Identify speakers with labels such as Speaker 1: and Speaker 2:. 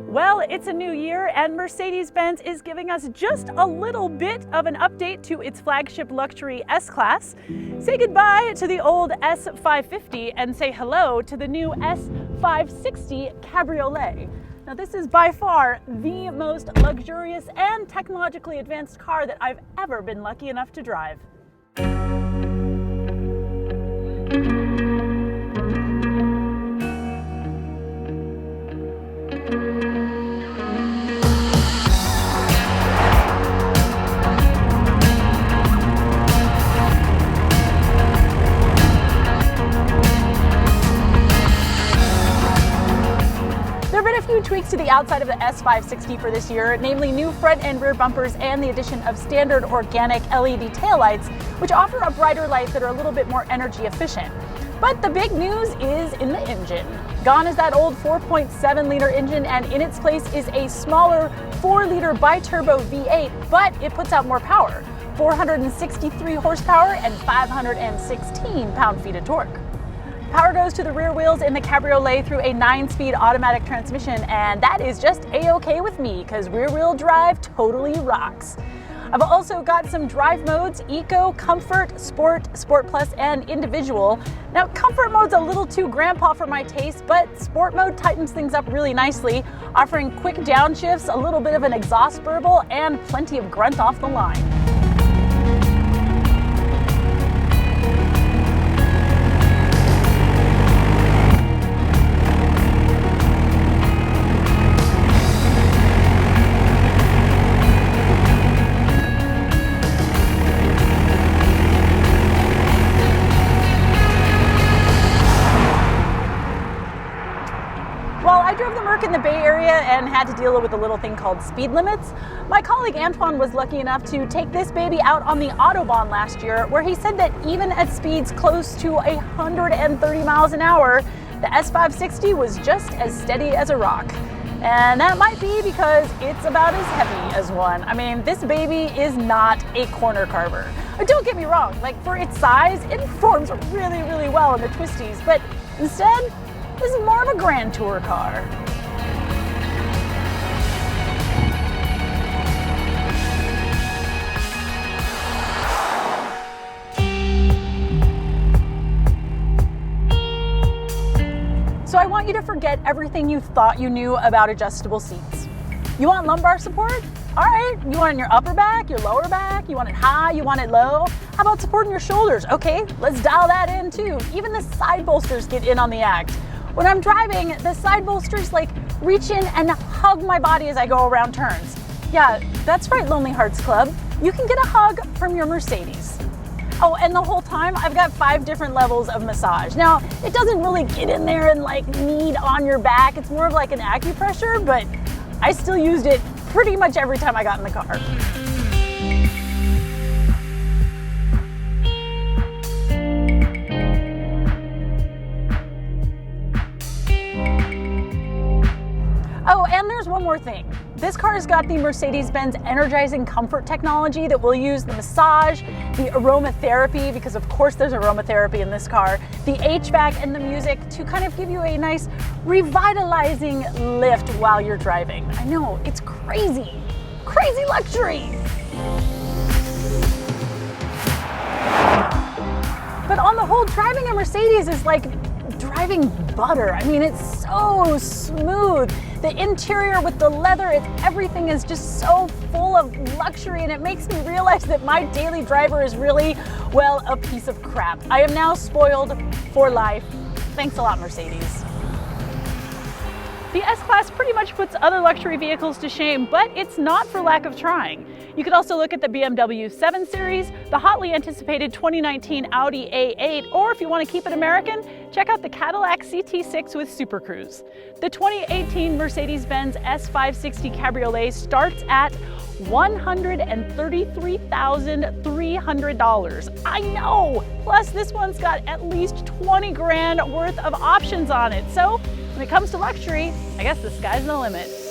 Speaker 1: Well, it's a new year and Mercedes-Benz is giving us just a little bit of an update to its flagship luxury S-Class. Say goodbye to the old S550 and say hello to the new S560 Cabriolet. Now, this is by far the most luxurious and technologically advanced car that I've ever been lucky enough to drive. Tweaks to the outside of the S560 for this year, namely new front and rear bumpers and the addition of standard organic LED taillights, which offer a brighter light that are a little bit more energy efficient. But the big news is in the engine. Gone is that old 4.7-liter engine, and in its place is a smaller 4-liter bi-turbo V8, but it puts out more power, 463 horsepower and 516 pound-feet of torque. Power goes to the rear wheels in the Cabriolet through a 9-speed automatic transmission, and that is just a-okay with me because rear-wheel drive totally rocks. I've also got some drive modes: Eco, Comfort, Sport, Sport Plus, and Individual. Now, Comfort mode's a little too grandpa for my taste, but Sport mode tightens things up really nicely, offering quick downshifts, a little bit of an exhaust burble, and plenty of grunt off the line. In the Bay Area and had to deal with a little thing called speed limits, my colleague Antoine was lucky enough to take this baby out on the Autobahn last year, where he said that even at speeds close to 130 miles an hour, the S560 was just as steady as a rock. And that might be because it's about as heavy as one. I mean, this baby is not a corner carver. Don't get me wrong, like for its size, it performs really, really well in the twisties, but instead, this is more of a grand tour car. So I want you to forget everything you thought you knew about adjustable seats. You want lumbar support? All right. You want it in your upper back, your lower back? You want it high? You want it low? How about supporting your shoulders? Okay, let's dial that in too. Even the side bolsters get in on the act. When I'm driving, the side bolsters like reach in and hug my body as I go around turns. Yeah, that's right, Lonely Hearts Club. You can get a hug from your Mercedes. Oh, and the whole time I've got 5 different levels of massage. Now, it doesn't really get in there and like knead on your back. It's more of like an acupressure, but I still used it pretty much every time I got in the car. Oh, and there's one more thing. This car has got the Mercedes-Benz Energizing comfort technology that will use the massage, the aromatherapy, because of course there's aromatherapy in this car, the HVAC and the music to kind of give you a nice revitalizing lift while you're driving. I know, it's crazy, crazy luxury. But on the whole, driving a Mercedes is like driving butter. I mean, it's so smooth. The interior with the leather, everything is just so full of luxury, and it makes me realize that my daily driver is really, well, a piece of crap. I am now spoiled for life. Thanks a lot, Mercedes. The S-Class pretty much puts other luxury vehicles to shame, but it's not for lack of trying. You could also look at the BMW 7 Series, the hotly anticipated 2019 Audi A8, or if you want to keep it American, check out the Cadillac CT6 with Super Cruise. The 2018 Mercedes-Benz S560 Cabriolet starts at $133,300. I know! Plus, this one's got at least 20 grand worth of options on it. So, when it comes to luxury, I guess the sky's the limit.